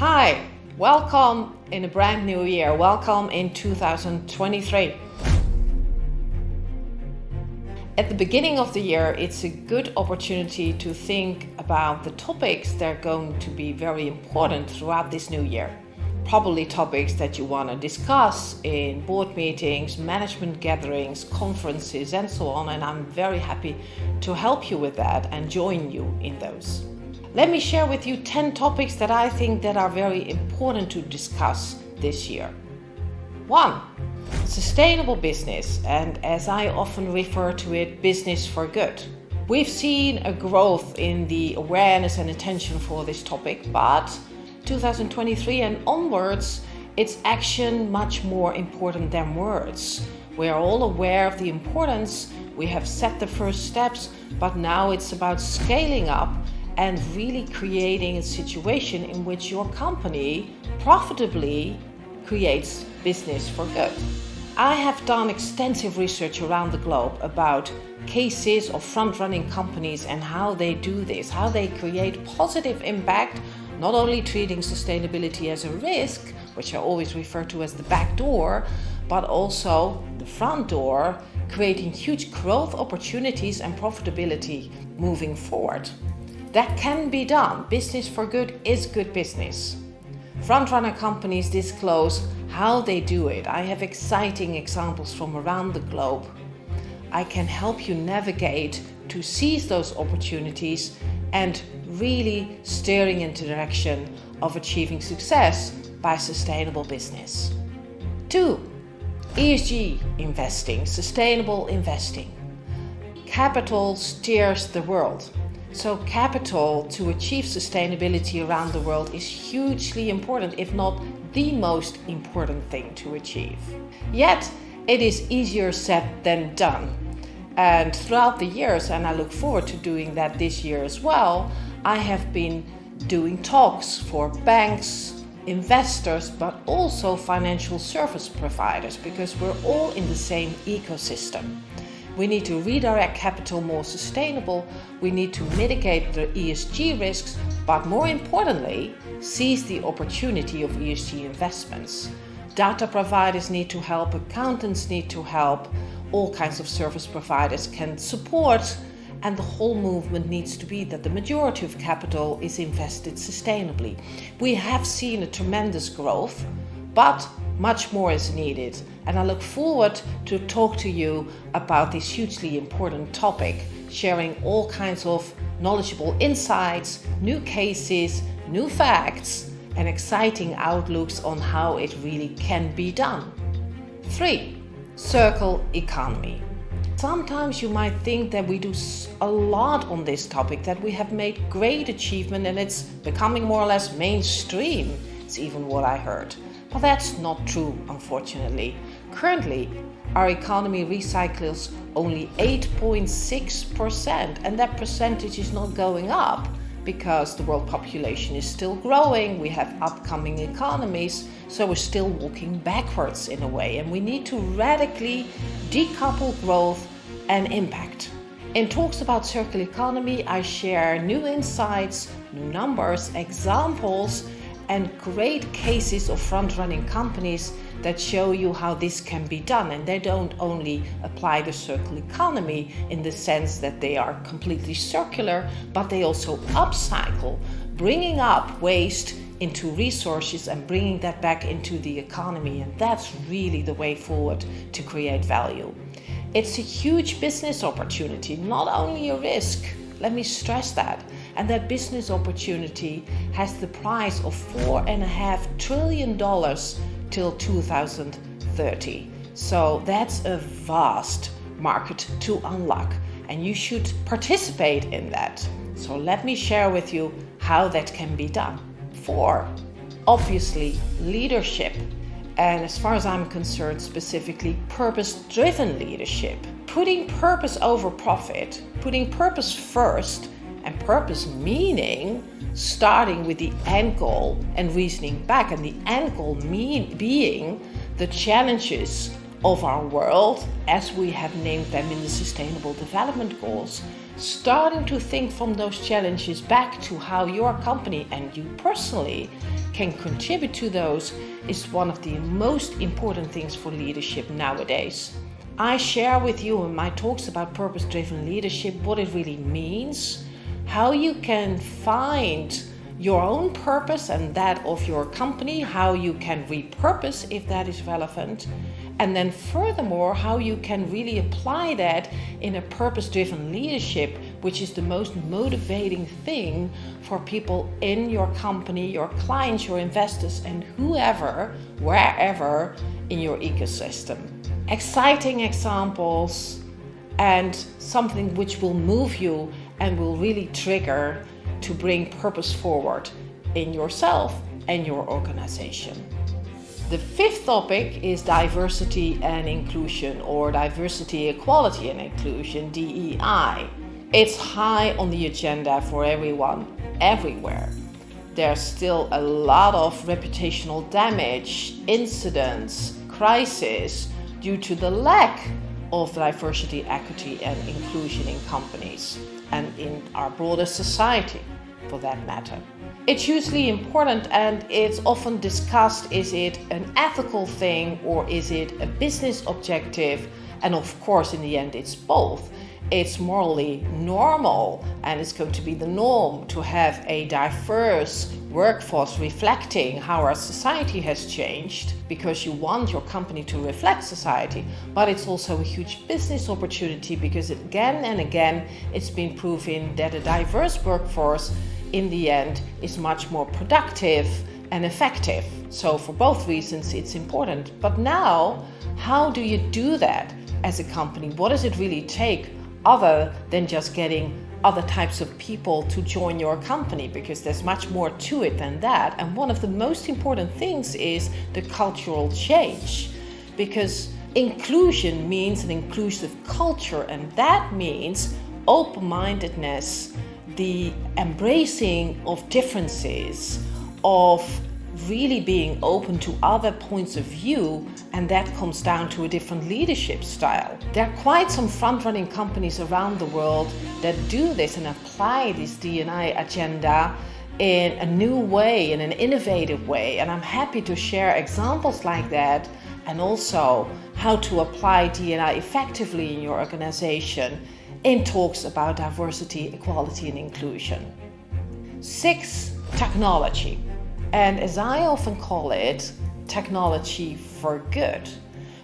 Hi, welcome in a brand new year. Welcome in 2023. At the beginning of the year, it's a good opportunity to think about the topics that are going to be very important throughout this new year. Probably topics that you want to discuss in board meetings, management gatherings, conferences, and so on. And I'm very happy to help you with that and join you in those. Let me share with you 10 topics that I think that are very important to discuss this year. 1. Sustainable business, and as I often refer to it, business for good. We've seen a growth in the awareness and attention for this topic, but 2023 and onwards, it's action much more important than words. We are all aware of the importance. We have set the first steps, but now it's about scaling up and really creating a situation in which your company profitably creates business for good. I have done extensive research around the globe about cases of front-running companies and how they do this, how they create positive impact, not only treating sustainability as a risk, which I always refer to as the back door, but also the front door, creating huge growth opportunities and profitability moving forward. That can be done. Business for good is good business. Frontrunner companies disclose how they do it. I have exciting examples from around the globe. I can help you navigate to seize those opportunities and really steering in the direction of achieving success by sustainable business. 2. ESG investing, sustainable investing. Capital steers the world. So capital to achieve sustainability around the world is hugely important, if not the most important thing to achieve. Yet, it is easier said than done. And throughout the years, and I look forward to doing that this year as well, I have been doing talks for banks, investors, but also financial service providers, because we're all in the same ecosystem. We need to redirect capital more sustainable, we need to mitigate the ESG risks, but more importantly, seize the opportunity of ESG investments. Data providers need to help, accountants need to help, all kinds of service providers can support, and the whole movement needs to be that the majority of capital is invested sustainably. We have seen a tremendous growth, but much more is needed, and I look forward to talk to you about this hugely important topic, sharing all kinds of knowledgeable insights, new cases, new facts, and exciting outlooks on how it really can be done. 3. Circle economy. Sometimes you might think that we do a lot on this topic, that we have made great achievement and it's becoming more or less mainstream. It's even what I heard. But that's not true, unfortunately. Currently, our economy recycles only 8.6%, and that percentage is not going up because the world population is still growing, we have upcoming economies, so we're still walking backwards in a way, and we need to radically decouple growth and impact. In talks about circular economy, I share new insights, new numbers, examples, and great cases of front-running companies that show you how this can be done. And they don't only apply the circular economy in the sense that they are completely circular, but they also upcycle, bringing up waste into resources and bringing that back into the economy. And that's really the way forward to create value. It's a huge business opportunity, not only a risk. Let me stress that. And that business opportunity has the price of $4.5 trillion till 2030. So that's a vast market to unlock, and you should participate in that. So let me share with you how that can be done. 4. Obviously, leadership. And as far as I'm concerned, specifically purpose-driven leadership. Putting purpose over profit, putting purpose first, and purpose meaning starting with the end goal and reasoning back, and the end goal being the challenges of our world as we have named them in the Sustainable Development Goals, starting to think from those challenges back to how your company and you personally can contribute to those is one of the most important things for leadership nowadays. I share with you in my talks about purpose-driven leadership what it really means, how you can find your own purpose and that of your company, how you can repurpose if that is relevant, and then furthermore, how you can really apply that in a purpose-driven leadership, which is the most motivating thing for people in your company, your clients, your investors, and whoever, wherever in your ecosystem. Exciting examples and something which will move you and will really trigger to bring purpose forward in yourself and your organization. The fifth topic is diversity and inclusion, or diversity, equality and inclusion, DEI. It's high on the agenda for everyone, everywhere. There's still a lot of reputational damage, incidents, crisis due to the lack of diversity, equity and inclusion in companies and in our broader society for that matter. It's hugely important and it's often discussed, is it an ethical thing or is it a business objective? And of course in the end it's both. It's morally normal and it's going to be the norm to have a diverse workforce reflecting how our society has changed, because you want your company to reflect society, but it's also a huge business opportunity because again and again it's been proven that a diverse workforce in the end is much more productive and effective. So for both reasons it's important. But now, how do you do that as a company? What does it really take other than just getting other types of people to join your company? Because there's much more to it than that. And one of the most important things is the cultural change, because inclusion means an inclusive culture, and that means open-mindedness, the embracing of differences, of really being open to other points of view, and that comes down to a different leadership style. There are quite some front-running companies around the world that do this and apply this D&I agenda in a new way, in an innovative way, and I'm happy to share examples like that, and also how to apply D&I effectively in your organization in talks about diversity, equality and inclusion. 6, technology. And as I often call it, technology for good.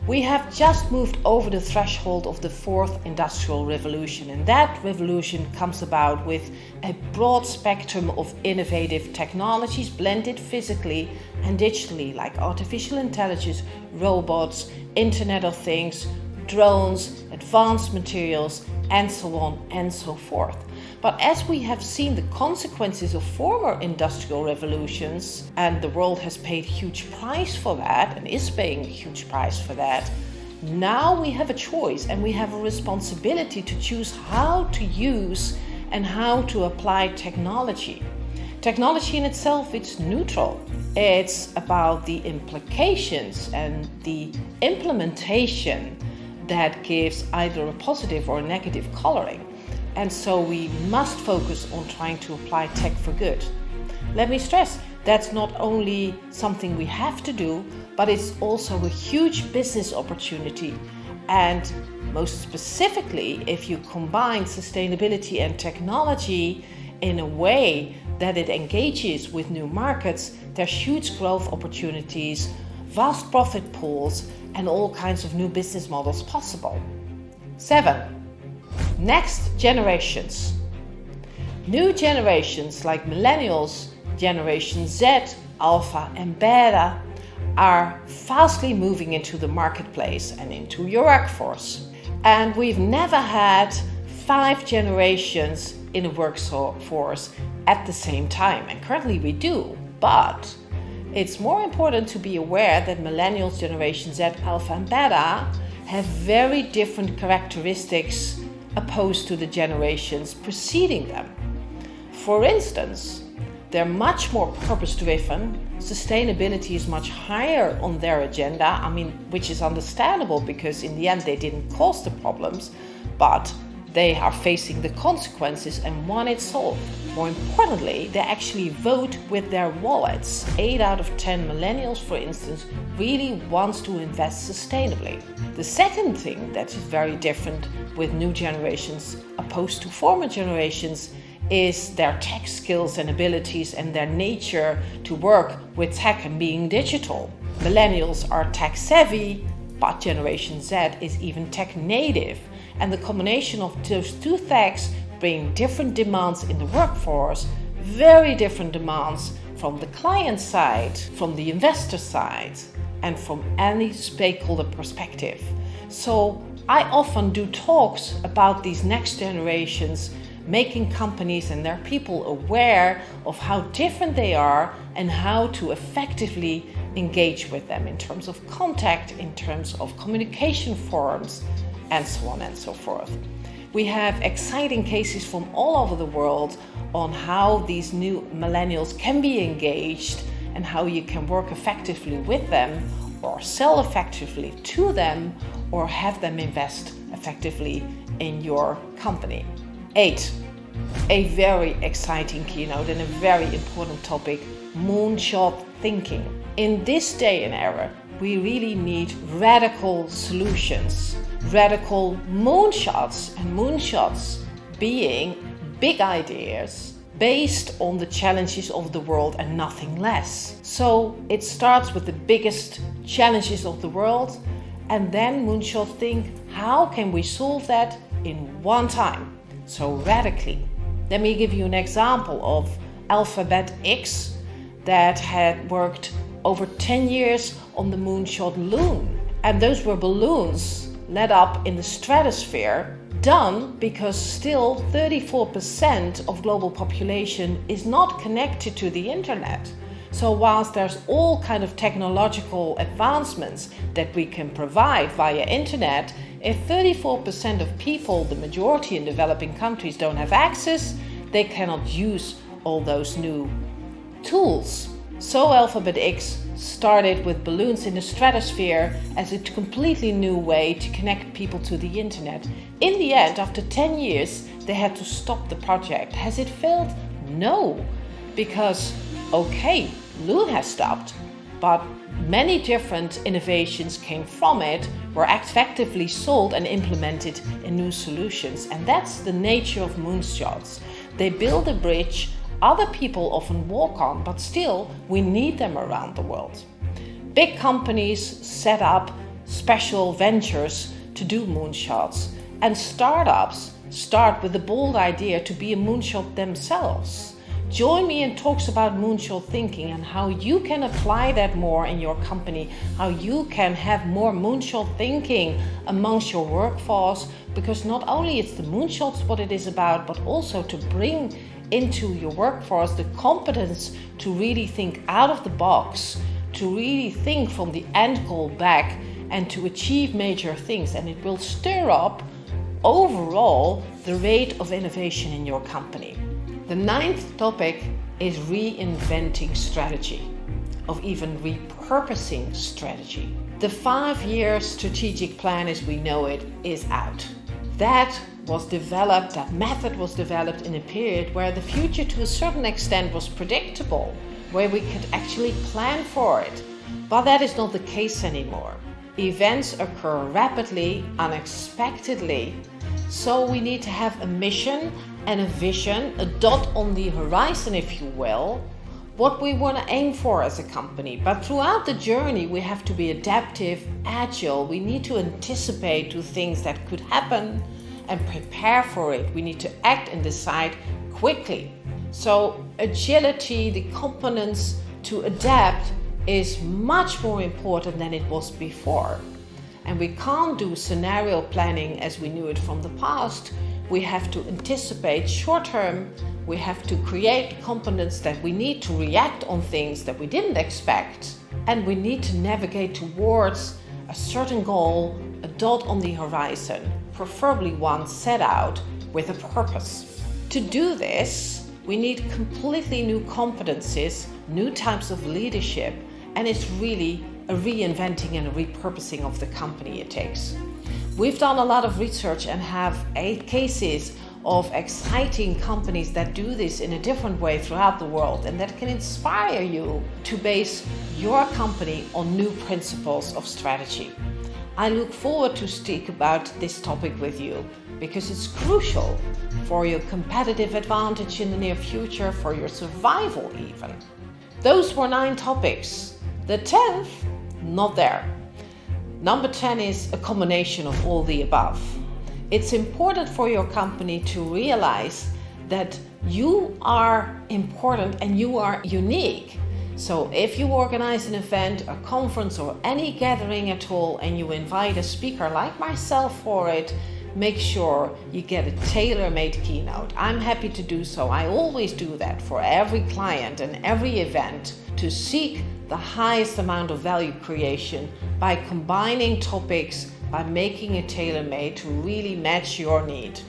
We have just moved over the threshold of the 4th industrial revolution, and that revolution comes about with a broad spectrum of innovative technologies blended physically and digitally, like artificial intelligence, robots, Internet of Things, drones, advanced materials, and so on and so forth. But as we have seen the consequences of former industrial revolutions, and the world has paid huge price for that and is paying a huge price for that, now we have a choice and we have a responsibility to choose how to use and how to apply technology. Technology in itself, it's neutral. It's about the implications and the implementation that gives either a positive or a negative coloring. And so we must focus on trying to apply tech for good. Let me stress, that's not only something we have to do, but it's also a huge business opportunity. And most specifically, if you combine sustainability and technology in a way that it engages with new markets, there's huge growth opportunities, vast profit pools, and all kinds of new business models possible. 7. Next generations. New generations like millennials, Generation Z, Alpha and Beta are fastly moving into the marketplace and into your workforce. And we've never had 5 generations in a workforce at the same time. And currently we do, but it's more important to be aware that millennials, Generation Z, Alpha and Beta have very different characteristics opposed to the generations preceding them. For instance, they're much more purpose-driven. Sustainability is much higher on their agenda, which is understandable because in the end they didn't cause the problems, but They are facing the consequences and want it solved. More importantly, they actually vote with their wallets. 8 out of 10 millennials, for instance, really wants to invest sustainably. The second thing that is very different with new generations opposed to former generations is their tech skills and abilities and their nature to work with tech and being digital. Millennials are tech savvy, but Generation Z is even tech native. And the combination of those two things bring different demands in the workforce, very different demands from the client side, from the investor side, and from any stakeholder perspective. So I often do talks about these next generations, making companies and their people aware of how different they are and how to effectively engage with them in terms of contact, in terms of communication forums, and so on and so forth. We have exciting cases from all over the world on how these new millennials can be engaged and how you can work effectively with them or sell effectively to them or have them invest effectively in your company. 8. A very exciting keynote and a very important topic, moonshot thinking. In this day and era, we really need radical solutions, radical moonshots, and moonshots being big ideas based on the challenges of the world and nothing less. So it starts with the biggest challenges of the world, and then moonshot think, how can we solve that in one time? So radically. Let me give you an example of Alphabet X that had worked over 10 years on the moonshot loon. And those were balloons let up in the stratosphere, done because still 34% of global population is not connected to the internet. So whilst there's all kind of technological advancements that we can provide via internet, if 34% of people, the majority in developing countries, don't have access, they cannot use all those new tools. So Alphabet X started with balloons in the stratosphere as a completely new way to connect people to the internet. In the end, after 10 years, they had to stop the project. Has it failed? No, because okay, Loon has stopped, but many different innovations came from it, were effectively sold and implemented in new solutions. And that's the nature of moonshots. They build a bridge other people often walk on, but still we need them around the world. Big companies set up special ventures to do moonshots, and startups start with the bold idea to be a moonshot themselves. Join me in talks about moonshot thinking and how you can apply that more in your company, how you can have more moonshot thinking amongst your workforce, because not only it's the moonshots what it is about, but also to bring into your workforce the competence to really think out of the box, to really think from the end goal back and to achieve major things. And it will stir up overall the rate of innovation in your company. The 9th topic is reinventing strategy, of even repurposing strategy. The 5-year strategic plan as we know it is out. That method was developed in a period where the future to a certain extent was predictable, where we could actually plan for it. But that is not the case anymore. Events occur rapidly, unexpectedly. So we need to have a mission and a vision, a dot on the horizon, if you will, what we want to aim for as a company. But throughout the journey, we have to be adaptive, agile. We need to anticipate to things that could happen and prepare for it. We need to act and decide quickly. So agility, the competence to adapt, is much more important than it was before. And we can't do scenario planning as we knew it from the past. We have to anticipate short term. We have to create competence that we need to react on things that we didn't expect. And we need to navigate towards a certain goal, a dot on the horizon, preferably one set out with a purpose. To do this, we need completely new competencies, new types of leadership, and it's really a reinventing and a repurposing of the company it takes. We've done a lot of research and have 8 cases of exciting companies that do this in a different way throughout the world, and that can inspire you to base your company on new principles of strategy. I look forward to speak about this topic with you because it's crucial for your competitive advantage in the near future, for your survival even. Those were 9 topics. The 10th, not there. Number 10 is a combination of all the above. It's important for your company to realize that you are important and you are unique. So if you organize an event, a conference, or any gathering at all, and you invite a speaker like myself for it, make sure you get a tailor-made keynote. I'm happy to do so. I always do that for every client and every event to seek the highest amount of value creation by combining topics, by making it tailor-made to really match your need.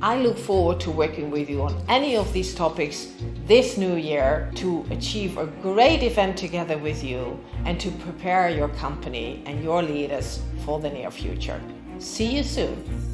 I look forward to working with you on any of these topics this new year to achieve a great event together with you and to prepare your company and your leaders for the near future. See you soon.